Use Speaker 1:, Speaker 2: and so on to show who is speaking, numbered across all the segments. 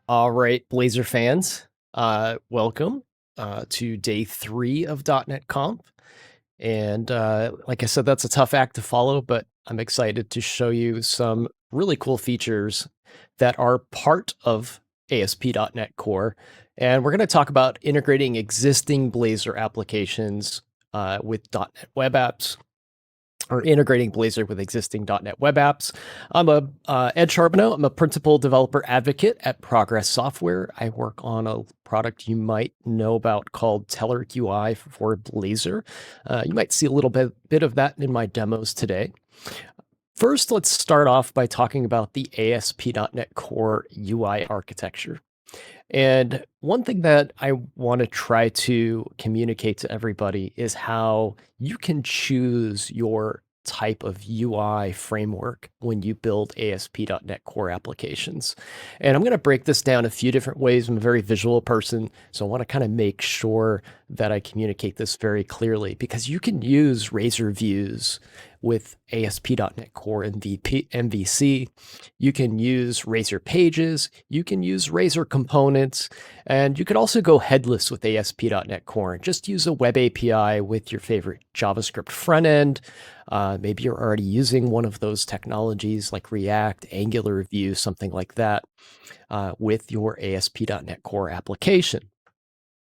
Speaker 1: All right, Blazor fans, welcome to day 3 of dotnet Conf. And like I said, that's a tough act to follow, but I'm excited to show you some really cool features that are part of ASP.NET Core. And we're going to talk about integrating existing Blazor applications with .NET Web Apps, or integrating Blazor with existing .NET Web Apps. I'm Ed Charbonneau. I'm a principal developer advocate at Progress Software. I work on a product you might know about called Teller UI for Blazor. You might see a little bit of that in my demos today. First, let's start off by talking about the ASP.NET Core UI architecture. And one thing that I want to try to communicate to everybody is how you can choose your type of UI framework when you build ASP.NET Core applications. And I'm going to break this down a few different ways. I'm a very visual person, so I want to kind of make sure that I communicate this very clearly, because you can use Razor views with ASP.NET Core MVC. You can use Razor Pages. You can use RazorComponents. And you could also go headless with ASP.NET Core and just use a web API with your favorite JavaScript front end. Maybe you're already using one of those technologies like React, Angular, Vue, something like that, with your ASP.NET Core application.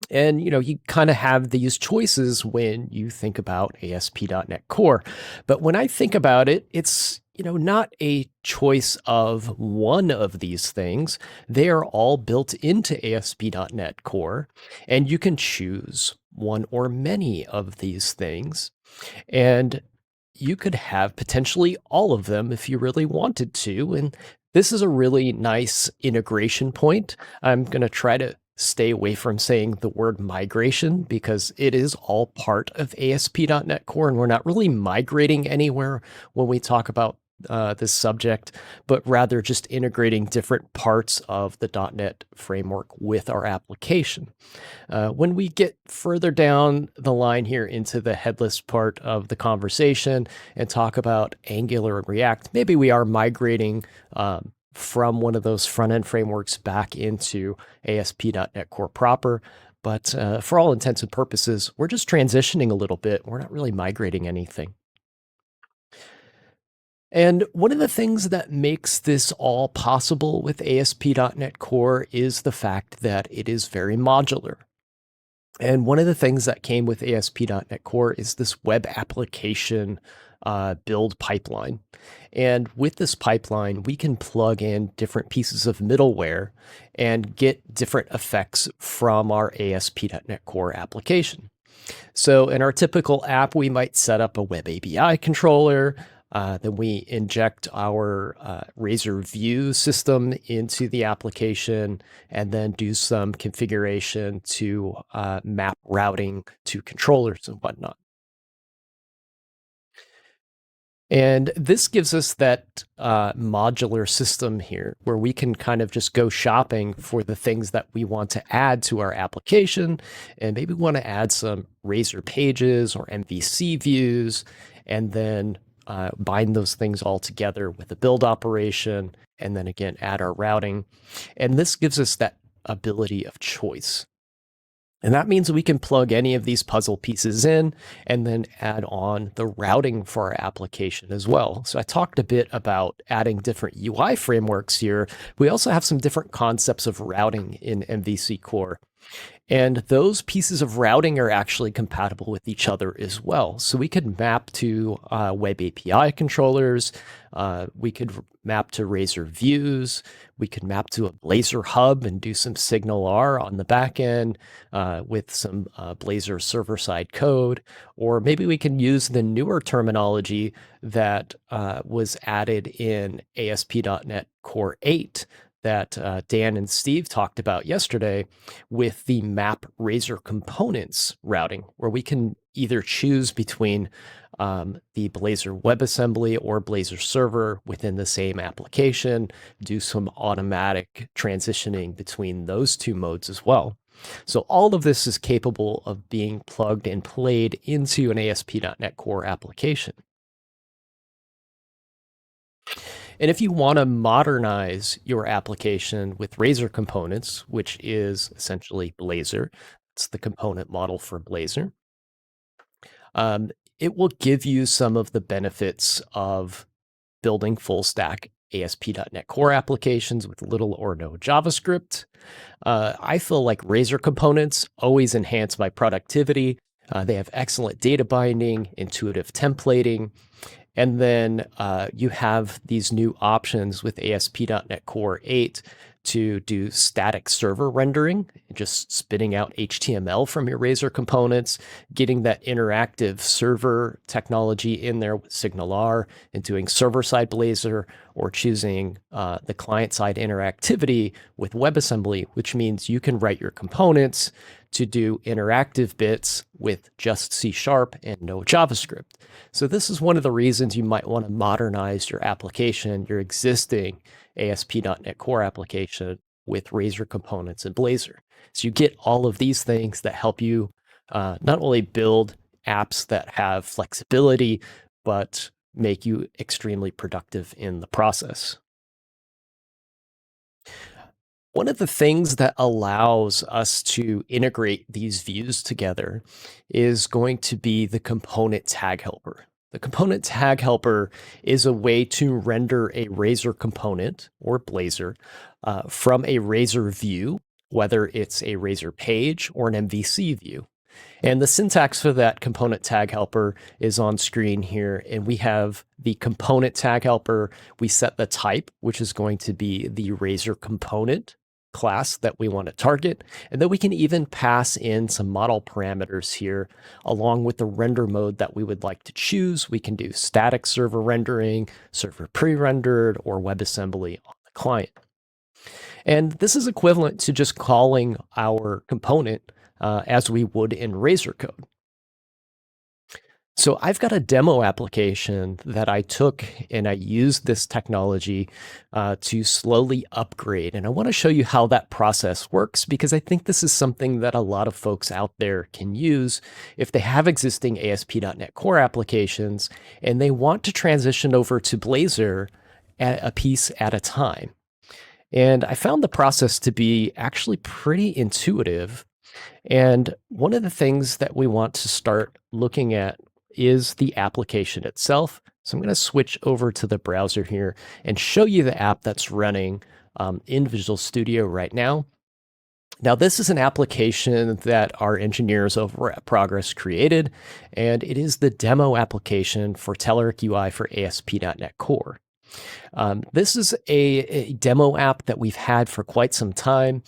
Speaker 1: And, you kind of have these choices when you think about ASP.NET Core. But when I think about it, it's, not a choice of one of these things. They are all built into ASP.NET Core, and you can choose one or many of these things. And you could have potentially all of them if you really wanted to. And this is a really nice integration point. I'm going to try to stay away from saying the word migration, because it is all part of ASP.NET Core, and we're not really migrating anywhere when we talk about this subject, but rather just integrating different parts of the .NET framework with our application. When we get further down the line here into the headless part of the conversation and talk about Angular and React, maybe we are migrating from one of those front-end frameworks back into ASP.NET Core proper. But for all intents and purposes, we're just transitioning a little bit. We're not really migrating anything. And one of the things that makes this all possible with ASP.NET Core is the fact that it is very modular. And one of the things that came with ASP.NET Core is this web application build pipeline. And with this pipeline, we can plug in different pieces of middleware and get different effects from our ASP.NET Core application. So in our typical app, we might set up a web API controller. Then we inject our Razor View system into the application, and then do some configuration to map routing to controllers and whatnot. And this gives us that modular system here where we can kind of just go shopping for the things that we want to add to our application. And maybe we want to add some Razor Pages or MVC views, and then bind those things all together with a build operation, and then again, add our routing. And this gives us that ability of choice. And that means we can plug any of these puzzle pieces in and then add on the routing for our application as well. So I talked a bit about adding different UI frameworks here. We also have some different concepts of routing in MVC Core. And those pieces of routing are actually compatible with each other as well. So we could map to web API controllers. We could map to Razor views. We could map to a Blazor hub and do some SignalR on the back end with some Blazor server-side code. Or maybe we can use the newer terminology that was added in ASP.NET Core 8 that Dan and Steve talked about yesterday with the map RazorComponents routing, where we can either choose between the Blazor WebAssembly or Blazor server within the same application, do some automatic transitioning between those two modes as well. So all of this is capable of being plugged and played into an ASP.NET Core application. And if you want to modernize your application with RazorComponents, which is essentially Blazor, it's the component model for Blazor, it will give you some of the benefits of building full stack ASP.NET Core applications with little or no JavaScript. I feel like RazorComponents always enhance my productivity. They have excellent data binding, intuitive templating, and then you have these new options with ASP.NET Core 8 to do static server rendering, just spitting out HTML from your Razor components, getting that interactive server technology in there with SignalR, and doing server-side Blazor, or choosing the client-side interactivity with WebAssembly, which means you can write your components to do interactive bits with just C# and no JavaScript. So this is one of the reasons you might want to modernize your application, your existing ASP.NET Core application with RazorComponents and Blazor. So you get all of these things that help you not only build apps that have flexibility, but make you extremely productive in the process. One of the things that allows us to integrate these views together is going to be the component tag helper. The component tag helper is a way to render a Razor component or Blazor from a Razor view, whether it's a Razor page or an MVC view. And the syntax for that component tag helper is on screen here. And we have the component tag helper. We set the type, which is going to be the Razor component class that we want to target. And then we can even pass in some model parameters here along with the render mode that we would like to choose. We can do static server rendering, server pre-rendered, or WebAssembly on the client. And this is equivalent to just calling our component as we would in Razor code. So I've got a demo application that I took and I used this technology to slowly upgrade. And I want to show you how that process works, because I think this is something that a lot of folks out there can use if they have existing ASP.NET Core applications and they want to transition over to Blazor at a piece at a time. And I found the process to be actually pretty intuitive. And one of the things that we want to start looking at is the application itself. So I'm going to switch over to the browser here and show you the app that's running in Visual Studio right now. Now, this is an application that our engineers over at Progress created, and it is the demo application for Telerik UI for ASP.NET Core. This is a demo app that we've had for quite some time.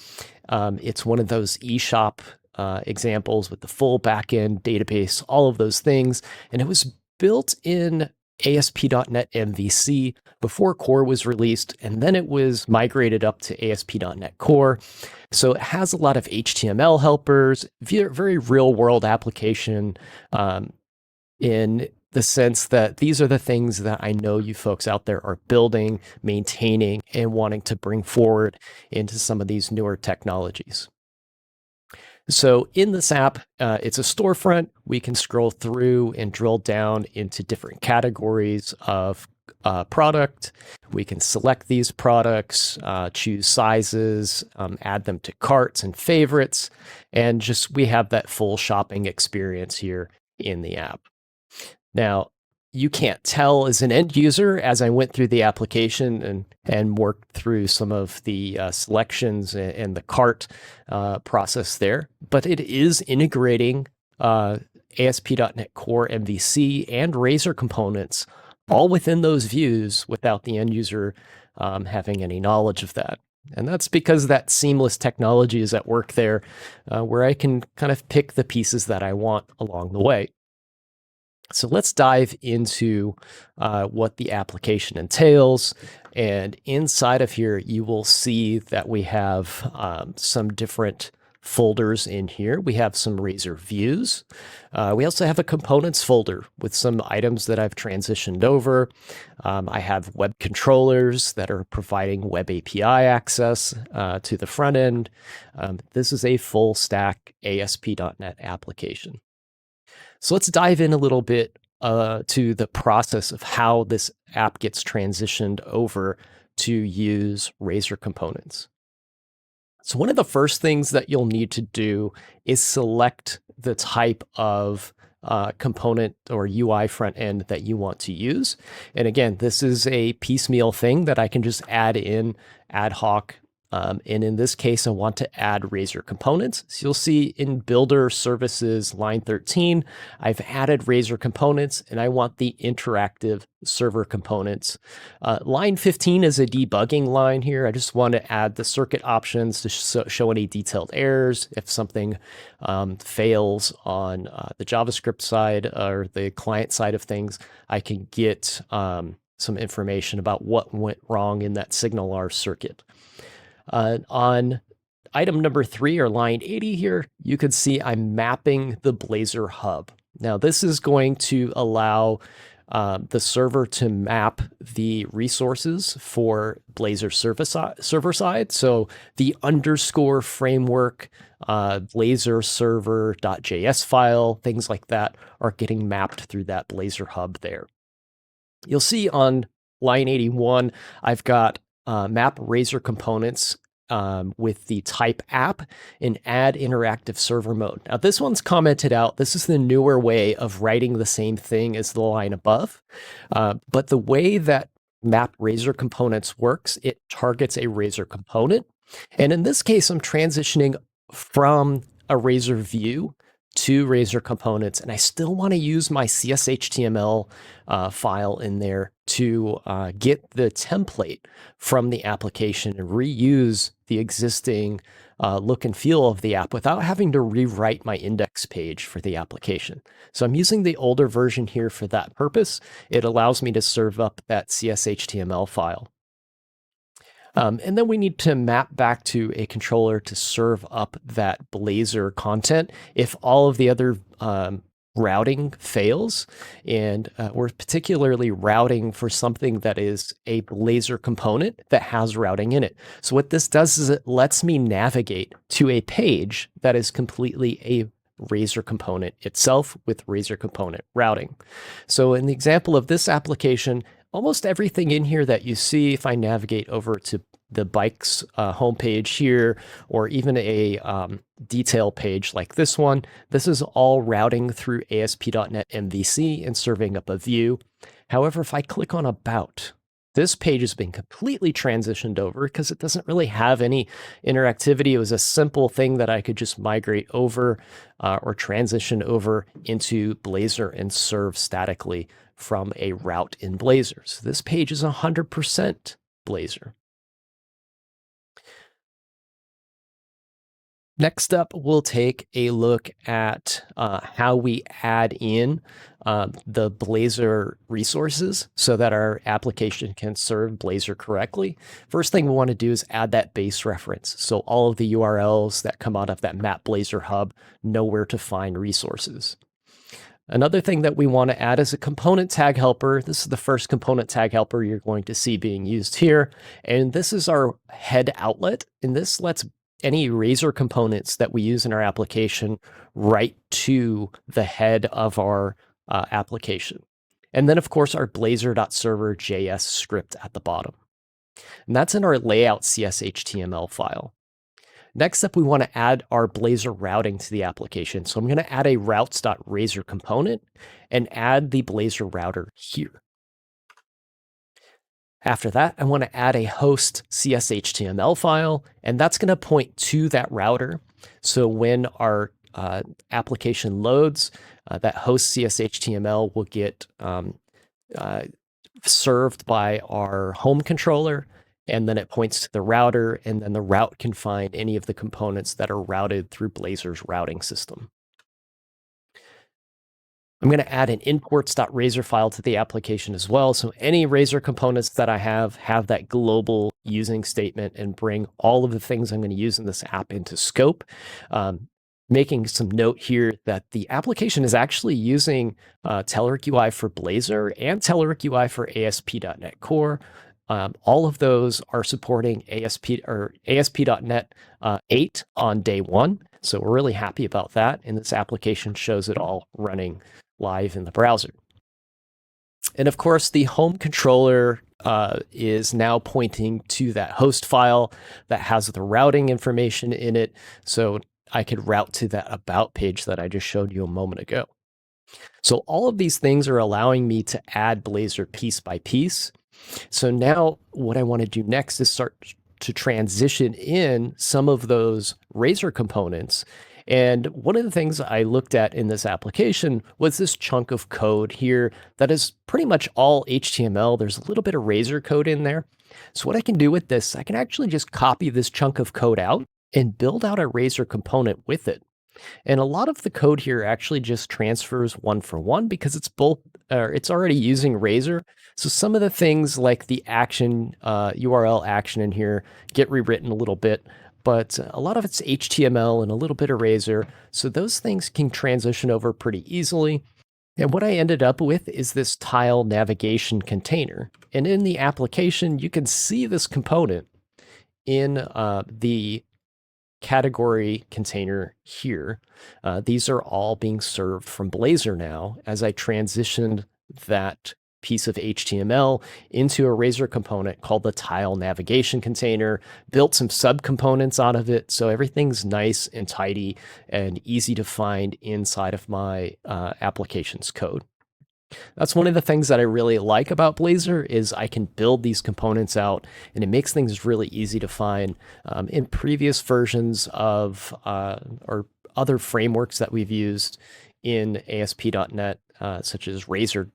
Speaker 1: It's one of those eShop examples with the full backend database, all of those things. And it was built in ASP.NET MVC before Core was released, and then it was migrated up to ASP.NET Core. So it has a lot of HTML helpers, very real world application in the sense that these are the things that I know you folks out there are building, maintaining, and wanting to bring forward into some of these newer technologies. So in this app, it's a storefront. We can scroll through and drill down into different categories of product. We can select these products, choose sizes, add them to carts and favorites, and just we have that full shopping experience here in the app. Now, you can't tell as an end user as I went through the application and worked through some of the selections and the cart process there, but it is integrating ASP.NET Core MVC and Razor components all within those views without the end user having any knowledge of that. And that's because that seamless technology is at work there, where I can kind of pick the pieces that I want along the way. So let's dive into what the application entails. And inside of here, you will see that we have some different folders in here. We have some Razor views. We also have a components folder with some items that I've transitioned over. I have web controllers that are providing web API access to the front end. This is a full stack ASP.NET application. So let's dive in a little bit to the process of how this app gets transitioned over to use RazorComponents. So one of the first things that you'll need to do is select the type of component or UI front end that you want to use. And again, this is a piecemeal thing that I can just add in ad hoc. And in this case, I want to add RazorComponents. So you'll see in Builder Services line 13, I've added RazorComponents, and I want the interactive server components. Line 15 is a debugging line here. I just want to add the circuit options to show any detailed errors. If something fails on the JavaScript side or the client side of things, I can get some information about what went wrong in that SignalR circuit. On item number 3, or line 80 here, you can see I'm mapping the Blazor hub. Now, this is going to allow the server to map the resources for Blazor server side. So the underscore framework, Blazor server.js file, things like that are getting mapped through that Blazor hub there. You'll see on line 81, I've got map RazorComponents with the type app and add interactive server mode. Now this one's commented out. This is the newer way of writing the same thing as the line above. But the way that map RazorComponents works, it targets a Razor component. And in this case, I'm transitioning from a Razor view to RazorComponents, and I still want to use my CSHTML file in there to get the template from the application and reuse the existing look and feel of the app without having to rewrite my index page for the application. So I'm using the older version here for that purpose. It allows me to serve up that CSHTML file. And then we need to map back to a controller to serve up that Blazor content if all of the other routing fails. And we're particularly routing for something that is a Blazor component that has routing in it. So what this does is it lets me navigate to a page that is completely a Razor component itself with Razor component routing. So in the example of this application, almost everything in here that you see, if I navigate over to the bikes homepage here, or even a detail page like this one, this is all routing through ASP.NET MVC and serving up a view. However, if I click on About, this page has been completely transitioned over because it doesn't really have any interactivity. It was a simple thing that I could just migrate over or transition over into Blazor and serve statically from a route in Blazor. So this page is 100% Blazor. Next up, we'll take a look at how we add in the Blazor resources so that our application can serve Blazor correctly. First thing we want to do is add that base reference. So all of the URLs that come out of that map Blazor hub know where to find resources. Another thing that we want to add is a component tag helper. This is the first component tag helper you're going to see being used here. And this is our head outlet. And this lets any Razor components that we use in our application right to the head of our application. And then, of course, our blazor.server.js script at the bottom. And that's in our layout CSHTML file. Next up, we want to add our Blazor routing to the application. So I'm going to add a routes.razor component and add the Blazor router here. After that, I want to add a host CSHTML file, and that's going to point to that router. So when our application loads, that host CSHTML will get served by our home controller, and then it points to the router, and then the route can find any of the components that are routed through Blazor's routing system. I'm going to add an imports.razor file to the application as well. So any Razor components that I have that global using statement and bring all of the things I'm going to use in this app into scope. Making some note here that the application is actually using Telerik UI for Blazor and Telerik UI for ASP.NET Core. All of those are supporting ASP.NET 8 on day 1. So we're really happy about that. And this application shows it all running live in the browser. And of course, the home controller is now pointing to that host file that has the routing information in it. So I could route to that about page that I just showed you a moment ago. So all of these things are allowing me to add Blazor piece by piece. So now what I want to do next is start to transition in some of those Razor components. And one of the things I looked at in this application was this chunk of code here that is pretty much all HTML. There's a little bit of Razor code in there. So what I can do with this, I can actually just copy this chunk of code out and build out a Razor component with it. And a lot of the code here actually just transfers one for one because it's already using Razor. So some of the things like the action, URL action in here get rewritten a little bit, but a lot of it's HTML and a little bit of Razor. So those things can transition over pretty easily. And what I ended up with is this tile navigation container. And in the application, you can see this component in the category container here. These are all being served from Blazor now as I transitioned that piece of HTML into a Razor component called the tile navigation container, built some subcomponents out of it. So everything's nice and tidy and easy to find inside of my application's code. That's one of the things that I really like about Blazor is I can build these components out and it makes things really easy to find. In previous versions of or other frameworks that we've used in ASP.NET, such as Razor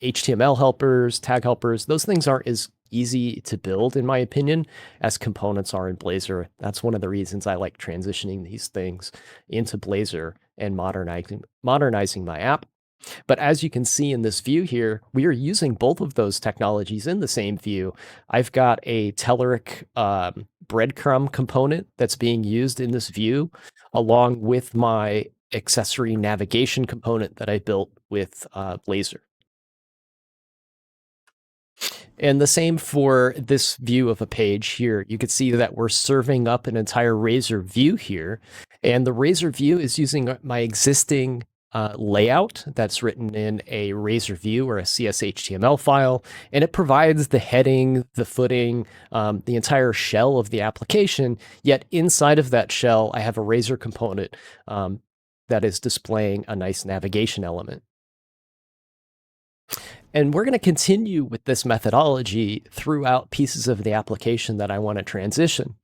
Speaker 1: HTML helpers, tag helpers, those things aren't as easy to build, in my opinion, as components are in Blazor. That's one of the reasons I like transitioning these things into Blazor and modernizing my app. But as you can see in this view here, we are using both of those technologies in the same view. I've got a Telerik breadcrumb component that's being used in this view, along with my accessory navigation component that I built with Blazor. And the same for this view of a page here. You can see that we're serving up an entire Razor view here. And the Razor view is using my existing layout that's written in a Razor view or a CSHTML file, and it provides the heading, the footing, the entire shell of the application. Yet inside of that shell, I have a Razor component that is displaying a nice navigation element. And we're going to continue with this methodology throughout pieces of the application that I want to transition.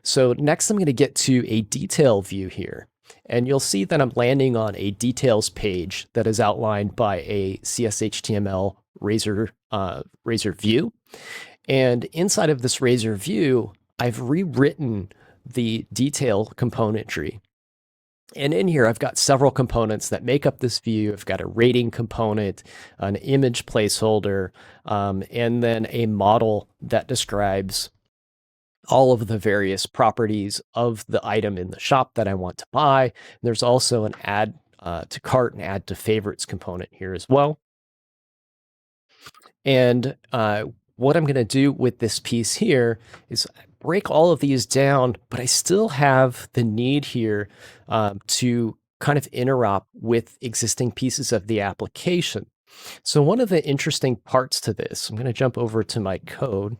Speaker 1: So next I'm going to get to a detail view here. And you'll see that I'm landing on a details page that is outlined by a CSHTML Razor view. And inside of this Razor view, I've rewritten the detail componentry. And in here, I've got several components that make up this view. I've got a rating component, an image placeholder, and then a model that describes all of the various properties of the item in the shop that I want to buy. And there's also an add to cart and add to favorites component here as well. And what I'm going to do with this piece here is break all of these down, but I still have the need here to kind of interop with existing pieces of the application. So one of the interesting parts to this, I'm going to jump over to my code,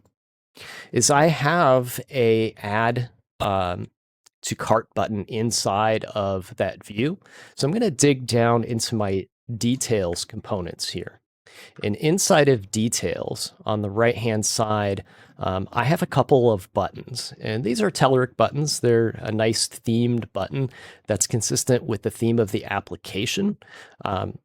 Speaker 1: is I have a add to cart button inside of that view. So I'm going to dig down into my details components here. And inside of details on the right-hand side, I have a couple of buttons, and these are Telerik buttons. They're a nice themed button that's consistent with the theme of the application.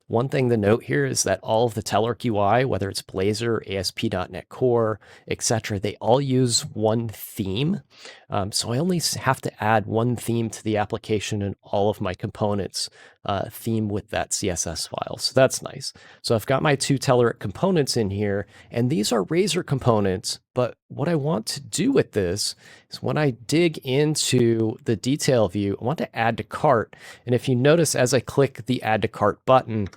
Speaker 1: One thing to note here is that all of the Telerik UI, whether it's Blazor, ASP.NET Core, etc., they all use one theme. So I only have to add one theme to the application, and all of my components theme with that CSS file. So that's nice. So I've got my two Telerik components in here, and these are Razor components. But what I want to do with this is when I dig into the detail view, I want to add to cart. And if you notice, as I click the add to cart button,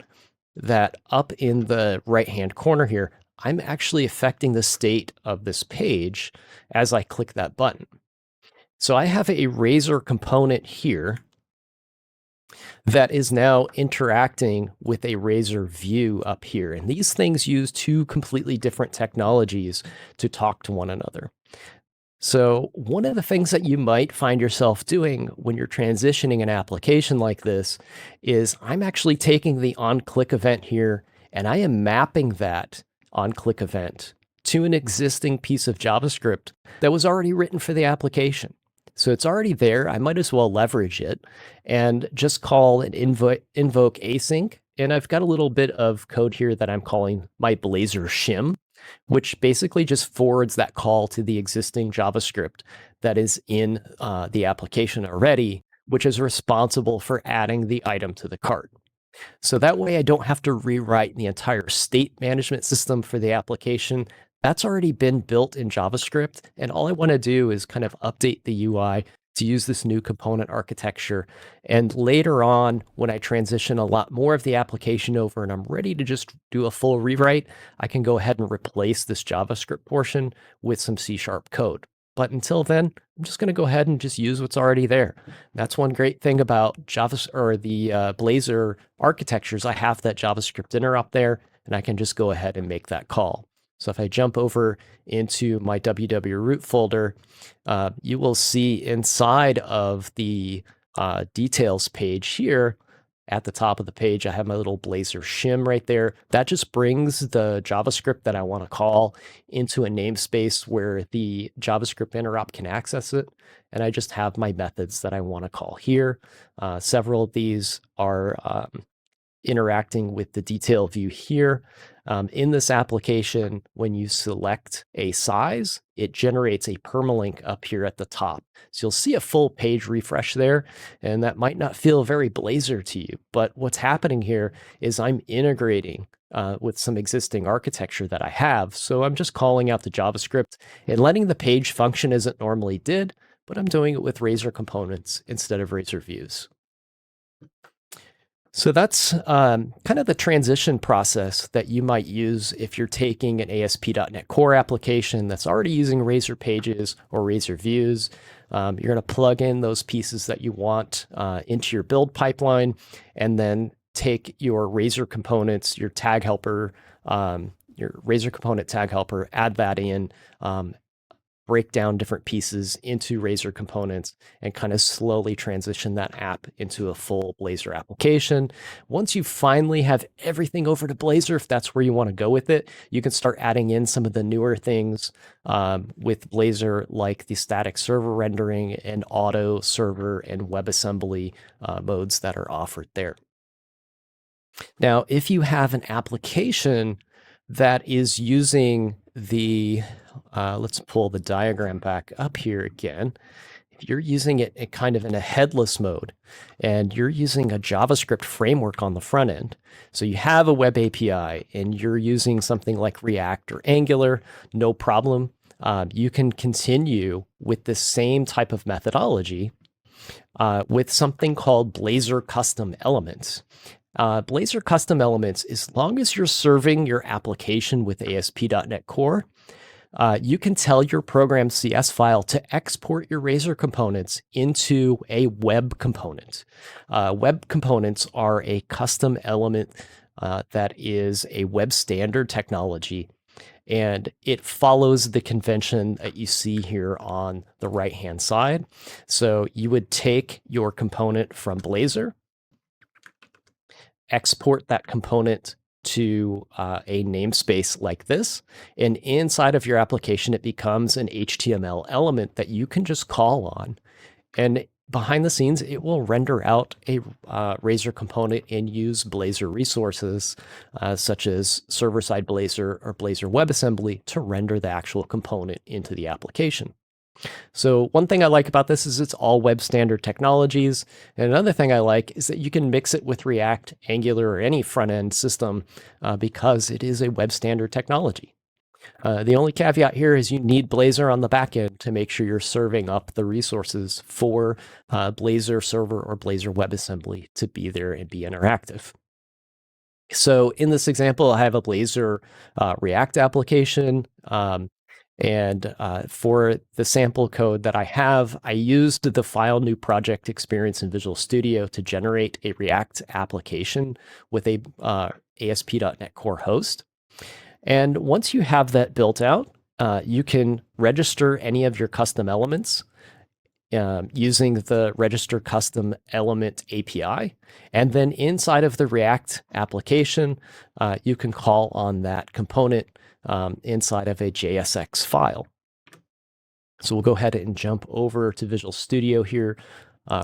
Speaker 1: that up in the right-hand corner here, I'm actually affecting the state of this page as I click that button. So I have a Razor component here that is now interacting with a Razor view up here. And these things use two completely different technologies to talk to one another. So one of the things that you might find yourself doing when you're transitioning an application like this is I'm actually taking the onClick event here and I am mapping that onClick event to an existing piece of JavaScript that was already written for the application. So it's already there. I might as well leverage it and just call an invoke async. And I've got a little bit of code here that I'm calling my Blazor shim, which basically just forwards that call to the existing JavaScript that is in the application already, which is responsible for adding the item to the cart. So that way I don't have to rewrite the entire state management system for the application. That's already been built in JavaScript. And all I want to do is kind of update the UI to use this new component architecture. And later on, when I transition a lot more of the application over and I'm ready to just do a full rewrite, I can go ahead and replace this JavaScript portion with some C# code. But until then, I'm just going to go ahead and just use what's already there. That's one great thing about Java or the Blazor architectures. I have that JavaScript interrupt there, and I can just go ahead and make that call. So if I jump over into my www root folder, you will see inside of the details page here, at the top of the page, I have my little Blazor shim right there. That just brings the JavaScript that I want to call into a namespace where the JavaScript interop can access it. And I just have my methods that I want to call here. Several of these are interacting with the detail view here. In this application, when you select a size, it generates a permalink up here at the top. So you'll see a full page refresh there, and that might not feel very Blazor to you. But what's happening here is I'm integrating with some existing architecture that I have. So I'm just calling out the JavaScript and letting the page function as it normally did, but I'm doing it with RazorComponents instead of Razor views. So that's kind of the transition process that you might use if you're taking an ASP.NET Core application that's already using Razor Pages or Razor Views. You're going to plug in those pieces that you want into your build pipeline, and then take your Razor components, your tag helper, your Razor component tag helper, add that in, break down different pieces into Razor components, and kind of slowly transition that app into a full Blazor application. Once you finally have everything over to Blazor, if that's where you want to go with it, you can start adding in some of the newer things with Blazor, like the static server rendering and auto server and WebAssembly modes that are offered there. Now, if you have an application that is using the let's pull the diagram back up here again. If you're using it kind of in a headless mode, and you're using a JavaScript framework on the front end, so you have a web API and you're using something like React or Angular, no problem. You can continue with the same type of methodology with something called Blazor Custom Elements. Blazor Custom Elements, as long as you're serving your application with ASP.NET Core, you can tell your program CS file to export your Razor components into a web component. Web components are a custom element that is a web standard technology, and it follows the convention that you see here on the right-hand side. So you would take your component from Blazor, export that component to a namespace like this, and inside of your application, it becomes an HTML element that you can just call on. And behind the scenes, it will render out a Razor component and use Blazor resources, such as server-side Blazor or Blazor WebAssembly, to render the actual component into the application. So one thing I like about this is it's all web standard technologies. And another thing I like is that you can mix it with React, Angular, or any front-end system because it is a web standard technology. The only caveat here is you need Blazor on the back end to make sure you're serving up the resources for Blazor server or Blazor WebAssembly to be there and be interactive. So in this example, I have a Blazor React application. And for the sample code that I have, I used the file new project experience in Visual Studio to generate a React application with a ASP.NET Core host. And once you have that built out, you can register any of your custom elements using the register custom element API. And then inside of the React application, you can call on that component inside of a JSX file. So we'll go ahead and jump over to Visual Studio here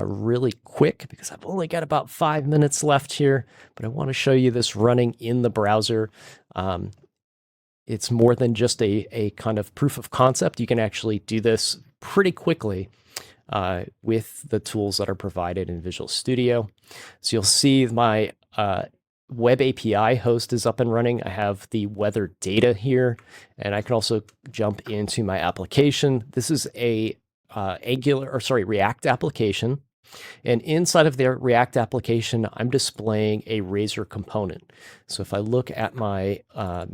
Speaker 1: really quick because I've only got about 5 minutes left here, but I want to show you this running in the browser. It's more than just a kind of proof of concept. You can actually do this pretty quickly with the tools that are provided in Visual Studio. So you'll see my web API host is up and running. I have the weather data here, and I can also jump into my application. This is a React application. And inside of their React application, I'm displaying a Razor component. So if I look at my app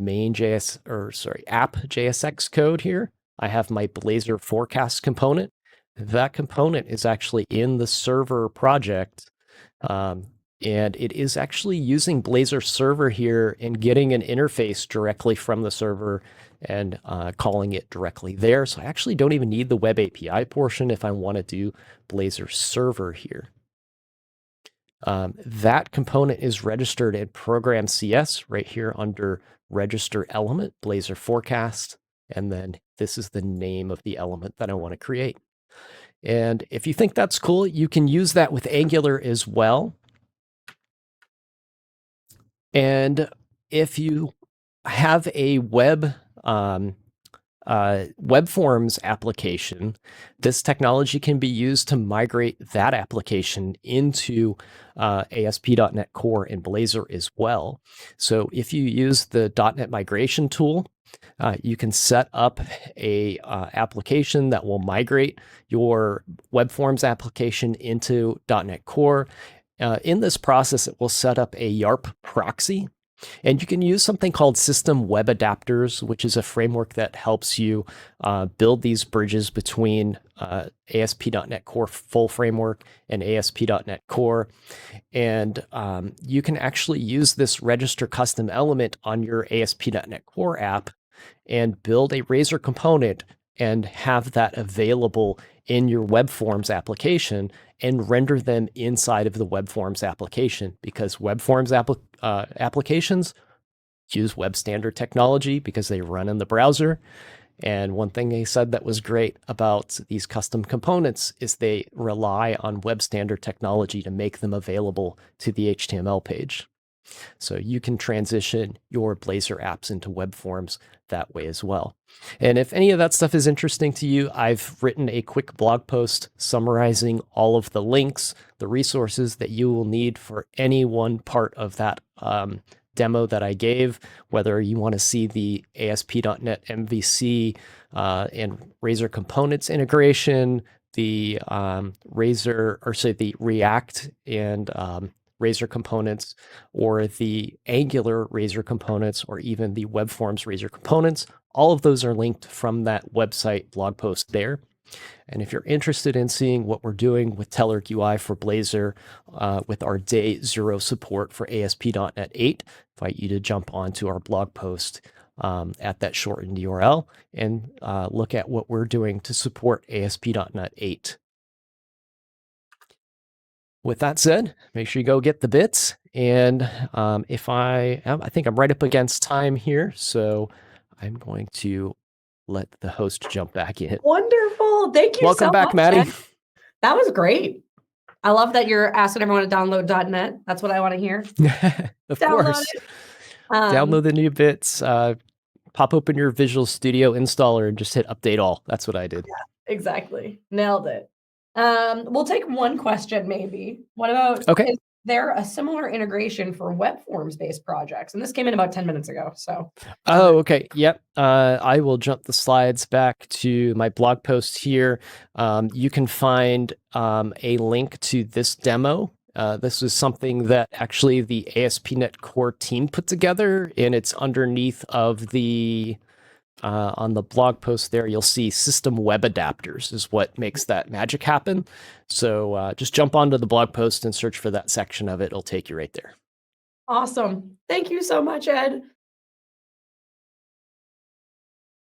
Speaker 1: JSX code here, I have my Blazor forecast component. That component is actually in the server project. And it is actually using Blazor server here and getting an interface directly from the server and calling it directly there. So I actually don't even need the web API portion if I want to do Blazor server here. That component is registered in program CS right here under register element, Blazor forecast. And then this is the name of the element that I want to create. And if you think that's cool, you can use that with Angular as well. And if you have a web forms application, this technology can be used to migrate that application into ASP.NET Core and Blazor as well. So if you use the .NET migration tool, you can set up a application that will migrate your web forms application into .NET Core. In this process, it will set up a YARP proxy, and you can use something called System Web Adapters, which is a framework that helps you build these bridges between ASP.NET Core full framework and ASP.NET Core. And you can actually use this register custom element on your ASP.NET Core app and build a Razor component and have that available in your web forms application and render them inside of the web forms application, because web forms applications use web standard technology because they run in the browser. And one thing they said that was great about these custom components is they rely on web standard technology to make them available to the HTML page. So you can transition your Blazor apps into web forms that way as well. And if any of that stuff is interesting to you, I've written a quick blog post summarizing all of the links, the resources that you will need for any one part of that demo that I gave, whether you want to see the ASP.NET MVC and RazorComponents integration, the the React and RazorComponents, or the Angular RazorComponents, or even the Web Forms RazorComponents. All of those are linked from that website blog post there. And if you're interested in seeing what we're doing with Telerik UI for Blazor with our day 0 support for ASP.NET 8, I invite you to jump onto our blog post at that shortened URL and look at what we're doing to support ASP.NET 8. With that said, make sure you go get the bits. And I think I'm right up against time here, so I'm going to let the host jump back in.
Speaker 2: Wonderful. Thank you so much.
Speaker 1: Welcome back, Maddie.
Speaker 2: That was great. I love that you're asking everyone to download .NET. That's what I want to hear.
Speaker 1: Of course. Download the new bits. Pop open your Visual Studio installer and just hit update all. That's what I did.
Speaker 2: Yeah, exactly. Nailed it. We'll take one question maybe. What about,
Speaker 1: okay,
Speaker 2: is there a similar integration for web forms based projects? And this came in about 10 minutes ago. So.
Speaker 1: Oh, okay. Yep. I will jump the slides back to my blog post here. You can find a link to this demo. This was something that actually the ASP.NET Core team put together, and it's underneath of the On the blog post there, you'll see system web adapters is what makes that magic happen. So just jump onto the blog post and search for that section of it. It'll take you right there.
Speaker 2: Awesome. Thank you so much, Ed.